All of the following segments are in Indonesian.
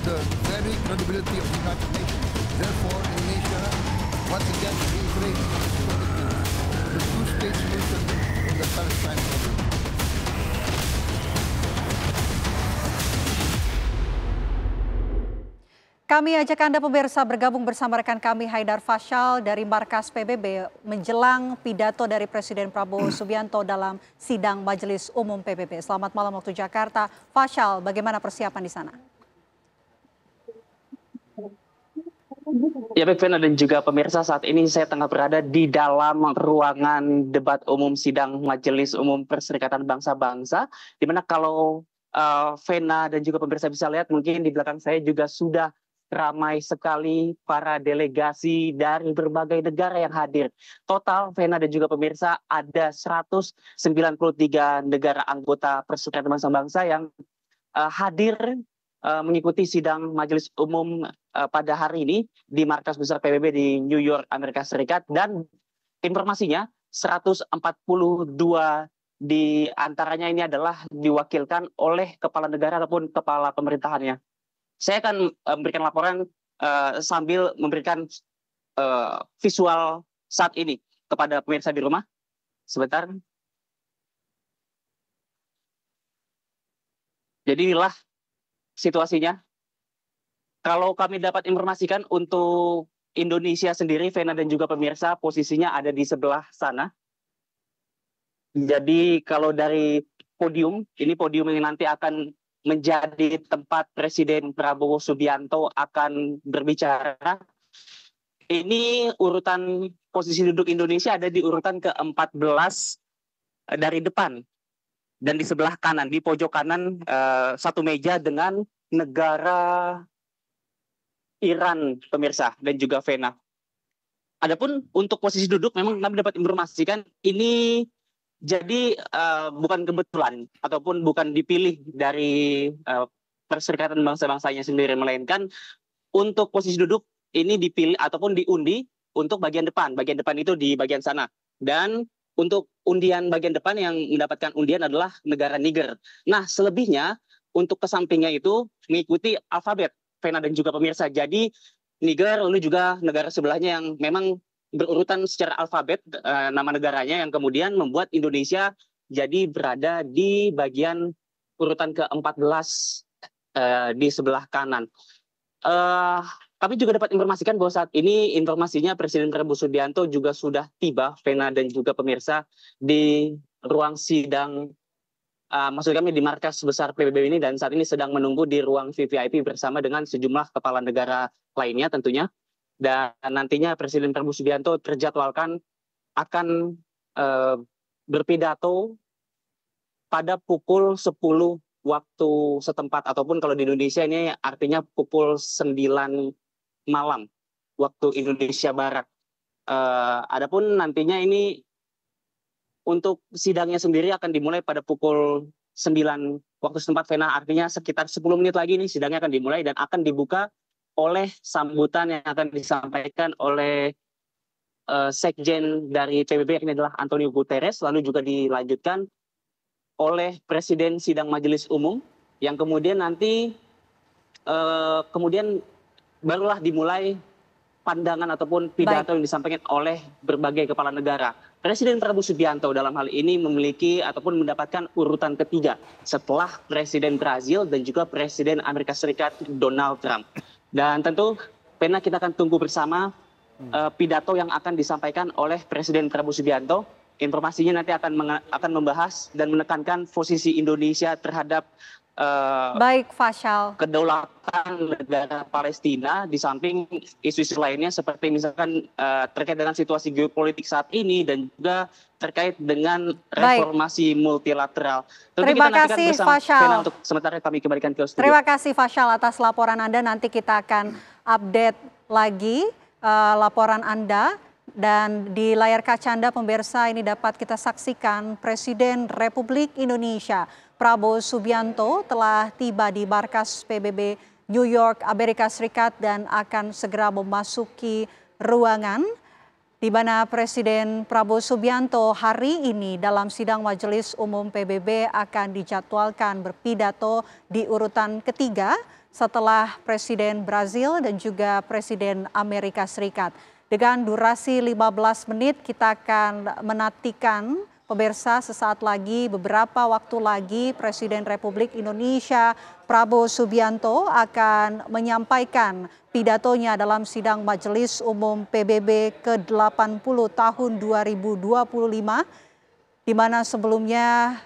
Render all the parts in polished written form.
the very credibility of the United Nations. Therefore, Indonesia once again reiterates the two-state solution in the Palestine problem. Kami ajak Anda pemirsa bergabung bersama rekan kami Haidar Fasyal dari Markas PBB menjelang pidato dari Presiden Prabowo Subianto dalam sidang Majelis Umum PBB. Selamat malam waktu Jakarta. Fasyal, bagaimana persiapan di sana? Ya baik Vena dan juga pemirsa, saat ini saya tengah berada di dalam ruangan debat umum sidang Majelis Umum Perserikatan Bangsa-Bangsa, di mana kalau Vena dan juga pemirsa bisa lihat mungkin di belakang saya juga sudah ramai sekali para delegasi dari berbagai negara yang hadir. Total, Vena dan juga pemirsa, ada 193 negara anggota Perserikatan Bangsa-Bangsa yang hadir mengikuti sidang Majelis Umum pada hari ini di Markas Besar PBB di New York, Amerika Serikat. Dan informasinya 142 di antaranya ini adalah diwakilkan oleh kepala negara ataupun kepala pemerintahannya. Saya akan memberikan laporan sambil memberikan visual saat ini kepada pemirsa di rumah. Sebentar. Jadi inilah situasinya. Kalau kami dapat informasikan untuk Indonesia sendiri, Vena dan juga pemirsa, posisinya ada di sebelah sana. Jadi kalau dari podium, ini podium yang nanti akan menjadi tempat Presiden Prabowo Subianto akan berbicara. Ini urutan posisi duduk Indonesia ada di urutan ke-14 dari depan. Dan di sebelah kanan, di pojok kanan satu meja dengan negara Iran, pemirsa dan juga Vena. Adapun untuk posisi duduk memang kami dapat informasikan ini jadi bukan kebetulan ataupun bukan dipilih dari Perserikatan Bangsa-Bangsanya sendiri, melainkan untuk posisi duduk ini dipilih ataupun diundi untuk bagian depan. Bagian depan itu di bagian sana. Dan untuk undian bagian depan yang mendapatkan undian adalah negara Niger. Nah, selebihnya untuk kesampingnya itu mengikuti alfabet, Vena dan juga pemirsa. Jadi Niger lalu juga negara sebelahnya yang memang berurutan secara alfabet nama negaranya, yang kemudian membuat Indonesia jadi berada di bagian urutan ke-14 di sebelah kanan. Kami juga dapat informasikan bahwa saat ini informasinya Presiden Prabowo Subianto juga sudah tiba, Vena dan juga pemirsa, di ruang sidang, maksud kami di Markas Besar PBB ini, dan saat ini sedang menunggu di ruang VVIP bersama dengan sejumlah kepala negara lainnya tentunya. Dan nantinya Presiden Prabowo Subianto terjadwalkan akan berpidato pada pukul 10 waktu setempat, ataupun kalau di Indonesia ini artinya pukul 9 malam waktu Indonesia Barat. Adapun nantinya ini untuk sidangnya sendiri akan dimulai pada pukul 9 waktu setempat, Vena, artinya sekitar 10 menit lagi nih sidangnya akan dimulai dan akan dibuka oleh sambutan yang akan disampaikan oleh Sekjen dari PBB, ini adalah Antonio Guterres, lalu juga dilanjutkan oleh Presiden Sidang Majelis Umum, yang kemudian nanti kemudian barulah dimulai pandangan ataupun pidato yang disampaikan oleh berbagai kepala negara. Presiden Prabowo Subianto dalam hal ini memiliki ataupun mendapatkan urutan ketiga setelah Presiden Brazil dan juga Presiden Amerika Serikat Donald Trump. Dan tentu, Vena, kita akan tunggu bersama pidato yang akan disampaikan oleh Presiden Prabowo Subianto. Informasinya nanti akan membahas dan menekankan posisi Indonesia terhadap Baik, Fasyal, kedaulatan negara Palestina, di samping isu-isu lainnya seperti misalkan terkait dengan situasi geopolitik saat ini dan juga terkait dengan reformasi multilateral. Tentu terima kita kasih bersama Fasyal. Vena, untuk sementara kami kembalikan ke studio. Terima kasih Fasyal atas laporan Anda. Nanti kita akan update lagi laporan Anda. Dan di layar kaca Anda pemirsa, ini dapat kita saksikan Presiden Republik Indonesia Prabowo Subianto telah tiba di Markas PBB New York, Amerika Serikat, dan akan segera memasuki ruangan di mana Presiden Prabowo Subianto hari ini dalam sidang Majelis Umum PBB akan dijadwalkan berpidato di urutan ketiga setelah Presiden Brazil dan juga Presiden Amerika Serikat. Dengan durasi 15 menit kita akan menantikan pemirsa sesaat lagi, beberapa waktu lagi Presiden Republik Indonesia Prabowo Subianto akan menyampaikan pidatonya dalam sidang Majelis Umum PBB ke-80 tahun 2025, di mana sebelumnya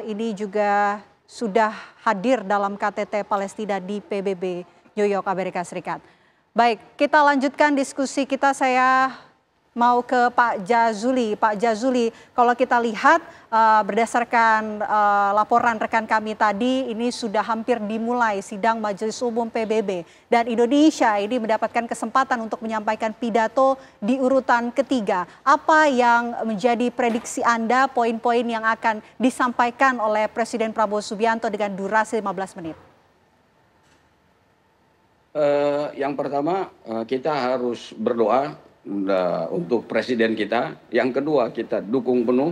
ini juga sudah hadir dalam KTT Palestina di PBB New York, Amerika Serikat. Baik, kita lanjutkan diskusi kita. Saya mau ke Pak Jazuli. Pak Jazuli, kalau kita lihat berdasarkan laporan rekan kami tadi, ini sudah hampir dimulai sidang Majelis Umum PBB. Dan Indonesia ini mendapatkan kesempatan untuk menyampaikan pidato di urutan ketiga. Apa yang menjadi prediksi Anda, poin-poin yang akan disampaikan oleh Presiden Prabowo Subianto dengan durasi 15 menit? Yang pertama, kita harus berdoa untuk presiden kita. Yang kedua, kita dukung penuh.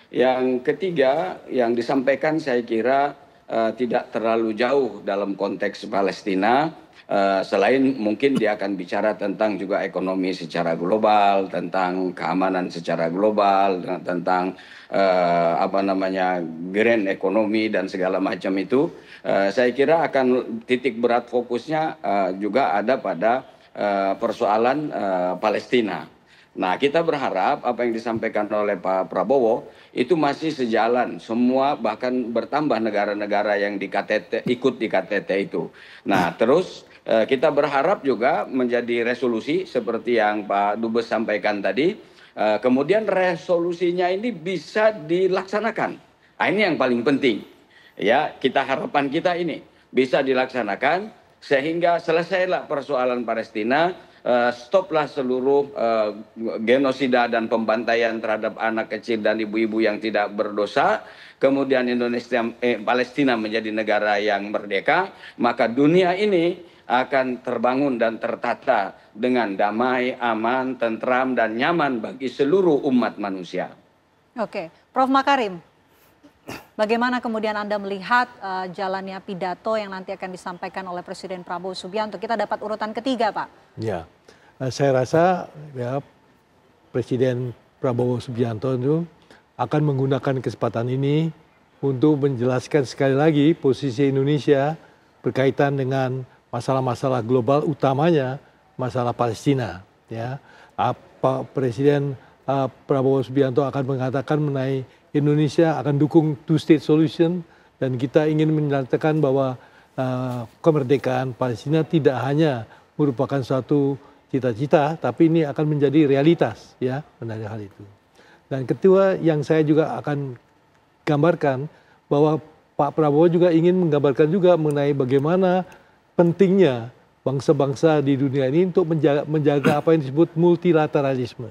Yang ketiga, yang disampaikan saya kira tidak terlalu jauh dalam konteks Palestina. Selain mungkin dia akan bicara tentang juga ekonomi secara global, tentang keamanan secara global, tentang grand ekonomi dan segala macam itu. Saya kira akan titik berat fokusnya juga ada pada persoalan Palestina. Nah, kita berharap apa yang disampaikan oleh Pak Prabowo itu masih sejalan. Semua bahkan bertambah negara-negara yang ikut di KTT itu. Nah, terus kita berharap juga menjadi resolusi seperti yang Pak Dubes sampaikan tadi. Kemudian resolusinya ini bisa dilaksanakan. Nah, ini yang paling penting. Ya, harapan kita ini bisa dilaksanakan sehingga selesailah persoalan Palestina, stoplah seluruh genosida dan pembantaian terhadap anak kecil dan ibu-ibu yang tidak berdosa. Kemudian Palestina menjadi negara yang merdeka, maka dunia ini akan terbangun dan tertata dengan damai, aman, tentram, dan nyaman bagi seluruh umat manusia. Oke, Prof. Makarim, bagaimana kemudian Anda melihat jalannya pidato yang nanti akan disampaikan oleh Presiden Prabowo Subianto? Kita dapat urutan ketiga, Pak. Ya, saya rasa ya Presiden Prabowo Subianto itu akan menggunakan kesempatan ini untuk menjelaskan sekali lagi posisi Indonesia berkaitan dengan masalah-masalah global, utamanya masalah Palestina. Ya, Presiden Prabowo Subianto akan mengatakan mengenai Indonesia akan dukung two-state solution, dan kita ingin menyatakan bahwa kemerdekaan Palestina tidak hanya merupakan suatu cita-cita, tapi ini akan menjadi realitas, ya, mengenai hal itu. Dan kedua yang saya juga akan gambarkan bahwa Pak Prabowo juga ingin menggambarkan juga mengenai bagaimana pentingnya bangsa-bangsa di dunia ini untuk menjaga apa yang disebut multilateralisme.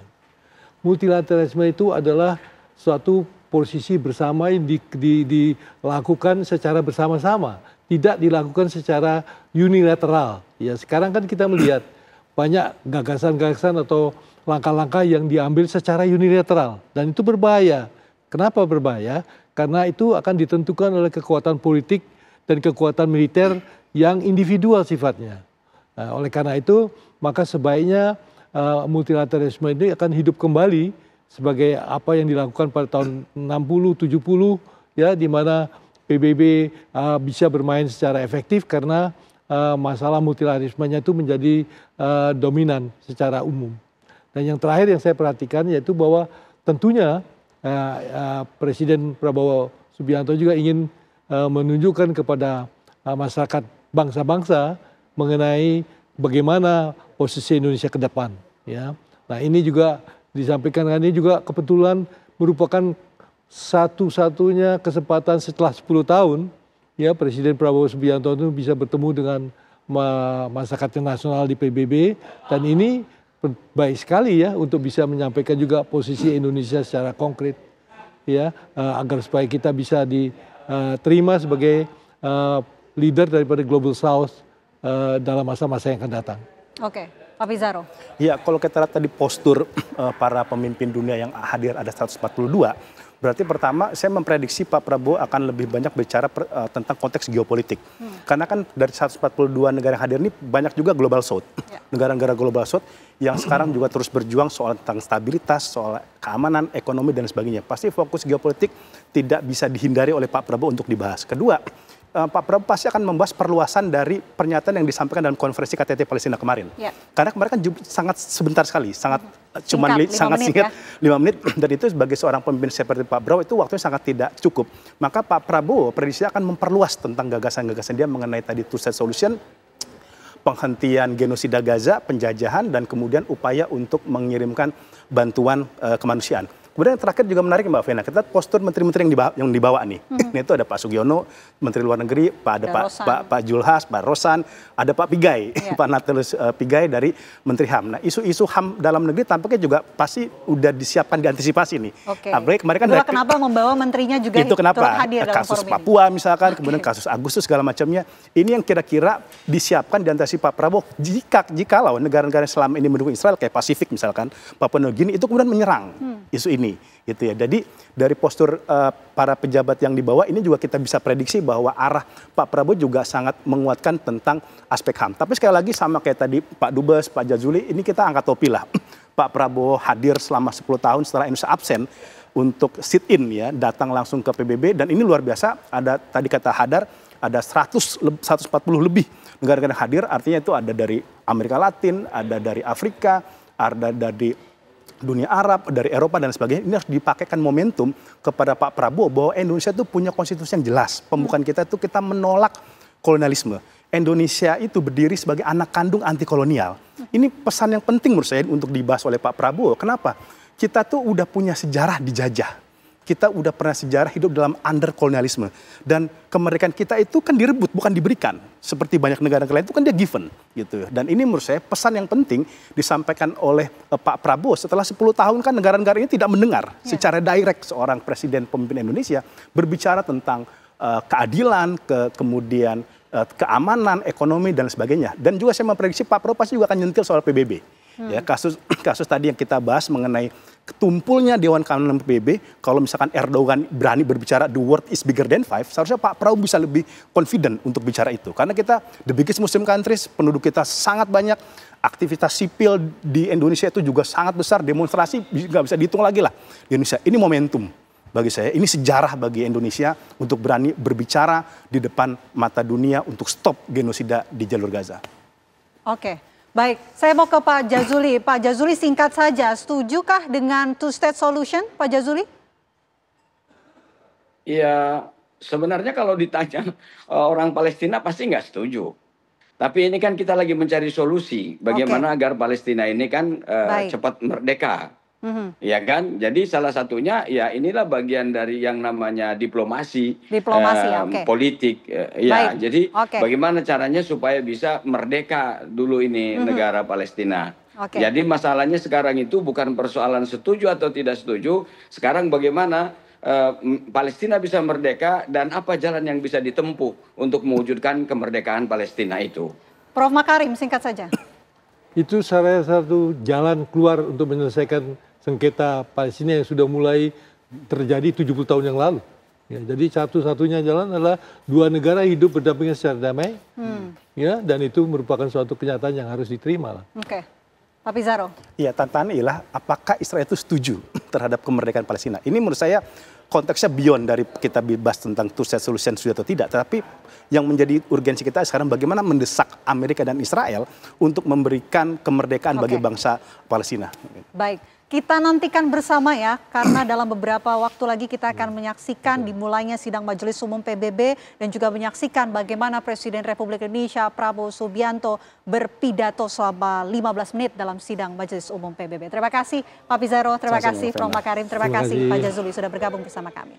Multilateralisme itu adalah suatu posisi bersama yang dilakukan secara bersama-sama, tidak dilakukan secara unilateral. Ya, sekarang kan kita melihat banyak gagasan-gagasan atau langkah-langkah yang diambil secara unilateral, dan itu berbahaya. Kenapa berbahaya? Karena itu akan ditentukan oleh kekuatan politik dan kekuatan militer yang individual sifatnya. Nah, oleh karena itu, maka sebaiknya multilateralisme ini akan hidup kembali sebagai apa yang dilakukan pada tahun 60-70, ya, di mana PBB bisa bermain secara efektif karena masalah multilateralismenya itu menjadi dominan secara umum. Dan yang terakhir yang saya perhatikan yaitu bahwa tentunya Presiden Prabowo Subianto juga ingin menunjukkan kepada masyarakat bangsa-bangsa mengenai bagaimana posisi Indonesia ke depan. Ya. Nah, ini juga disampaikan, ini juga kebetulan merupakan satu-satunya kesempatan setelah 10 tahun, ya, Presiden Prabowo Subianto itu bisa bertemu dengan masyarakat nasional di PBB, dan ini baik sekali ya untuk bisa menyampaikan juga posisi Indonesia secara konkret, ya, agar supaya kita bisa diterima sebagai leader daripada Global South dalam masa-masa yang akan datang. Oke, Pak Pizarro. Ya, kalau kita lihat tadi postur para pemimpin dunia yang hadir ada 142, Berarti pertama saya memprediksi Pak Prabowo akan lebih banyak bicara tentang konteks geopolitik. Karena kan dari 142 negara yang hadir ini banyak juga global south. Negara-negara global south yang sekarang juga terus berjuang soal tentang stabilitas, soal keamanan, ekonomi dan sebagainya. Pasti fokus geopolitik tidak bisa dihindari oleh Pak Prabowo untuk dibahas. Kedua, Pak Prabowo pasti akan membahas perluasan dari pernyataan yang disampaikan dalam konferensi KTT Palestina kemarin. Karena kemarin kan sangat sebentar sekali, sangat sangat singkat, 5 menit, dan itu sebagai seorang pemimpin seperti Pak Prabowo itu waktunya sangat tidak cukup. Maka Pak Prabowo prediksi akan memperluas tentang gagasan-gagasan dia mengenai tadi two-state solution, penghentian genosida Gaza, penjajahan, dan kemudian upaya untuk mengirimkan bantuan kemanusiaan. Kemudian yang terakhir juga menarik Mbak Vena, kita postur menteri-menteri yang dibawa nih. Ini itu ada Pak Sugiono, Menteri Luar Negeri, ada Pak Julhas, Pak Rosan, ada Pak Pigai, Pak Natalius Pigai dari Menteri HAM. Nah, isu-isu HAM dalam negeri tampaknya juga pasti udah disiapkan, diantisipasi nih. Apalagi kemarin kan kenapa membawa menterinya juga itu kenapa? Hadir dalam kasus forum Papua misalkan, kemudian kasus Agustus segala macamnya. Ini yang kira-kira disiapkan diantisipasi Pak Prabowo jikalau negara-negara yang selama ini mendukung Israel kayak Pasifik misalkan, Papua Nugini itu kemudian menyerang isu ini. Gitu ya. Jadi dari postur para pejabat yang dibawa ini juga kita bisa prediksi bahwa arah Pak Prabowo juga sangat menguatkan tentang aspek HAM. Tapi sekali lagi sama kayak tadi Pak Dubes, Pak Jazuli, ini kita angkat topi lah. Pak Prabowo hadir selama 10 tahun setelah Indonesia absen untuk sit in ya, datang langsung ke PBB, dan ini luar biasa. Ada tadi kata Hadar ada 140 lebih negara-negara hadir, artinya itu ada dari Amerika Latin, ada dari Afrika, ada dari dunia Arab, dari Eropa dan sebagainya. Ini harus dipakaikan momentum kepada Pak Prabowo bahwa Indonesia itu punya konstitusi yang jelas. Pembukaan kita itu kita menolak kolonialisme. Indonesia itu berdiri sebagai anak kandung anti kolonial. Ini pesan yang penting menurut saya untuk dibahas oleh Pak Prabowo. Kenapa? Kita tuh udah punya sejarah dijajah. Kita udah pernah sejarah hidup dalam under kolonialisme. Dan kemerdekaan kita itu kan direbut, bukan diberikan. Seperti banyak negara lain itu kan dia given. Gitu. Dan ini menurut saya pesan yang penting disampaikan oleh Pak Prabowo. Setelah 10 tahun kan negara-negara ini tidak mendengar secara direct seorang presiden pemimpin Indonesia berbicara tentang keadilan, kemudian keamanan, ekonomi dan sebagainya. Dan juga saya memprediksi Pak Prabowo pasti juga akan nyentil soal PBB. Ya, kasus tadi yang kita bahas mengenai ketumpulnya Dewan Keamanan PBB, kalau misalkan Erdogan berani berbicara the world is bigger than five, seharusnya Pak Prabowo bisa lebih confident untuk bicara itu. Karena kita the biggest Muslim countries, penduduk kita sangat banyak, aktivitas sipil di Indonesia itu juga sangat besar, demonstrasi nggak bisa dihitung lagi lah di Indonesia. Ini momentum bagi saya, ini sejarah bagi Indonesia untuk berani berbicara di depan mata dunia untuk stop genosida di jalur Gaza. Oke. Baik, saya mau ke Pak Jazuli. Pak Jazuli, singkat saja, setujukah dengan two-state solution, Pak Jazuli? Ya, sebenarnya kalau ditanya orang Palestina pasti nggak setuju. Tapi ini kan kita lagi mencari solusi, bagaimana agar Palestina ini kan cepat merdeka. Ya kan, jadi salah satunya ya inilah bagian dari yang namanya diplomasi politik. Ya, jadi bagaimana caranya supaya bisa merdeka dulu ini negara Palestina. Jadi masalahnya sekarang itu bukan persoalan setuju atau tidak setuju. Sekarang bagaimana Palestina bisa merdeka dan apa jalan yang bisa ditempuh untuk mewujudkan kemerdekaan Palestina itu. Prof. Makarim, singkat saja. Itu salah satu jalan keluar untuk menyelesaikan sengketa Palestina yang sudah mulai terjadi 70 tahun yang lalu. Ya, jadi satu-satunya jalan adalah dua negara hidup berdampingan secara damai, ya, dan itu merupakan suatu kenyataan yang harus diterima lah. Oke, Pak Pizarro. Iya, tantangannya ialah apakah Israel itu setuju terhadap kemerdekaan Palestina. Ini menurut saya konteksnya beyond dari kita bahas tentang two-state solution sudah atau tidak, tapi yang menjadi urgensi kita sekarang bagaimana mendesak Amerika dan Israel untuk memberikan kemerdekaan bagi bangsa Palestina. Baik. Kita nantikan bersama ya, karena dalam beberapa waktu lagi kita akan menyaksikan dimulainya sidang Majelis Umum PBB dan juga menyaksikan bagaimana Presiden Republik Indonesia Prabowo Subianto berpidato selama 15 menit dalam sidang Majelis Umum PBB. Terima kasih Pak Pizarro, terima kasih Prof. Makarim, terima kasih Pak Jazuli sudah bergabung bersama kami.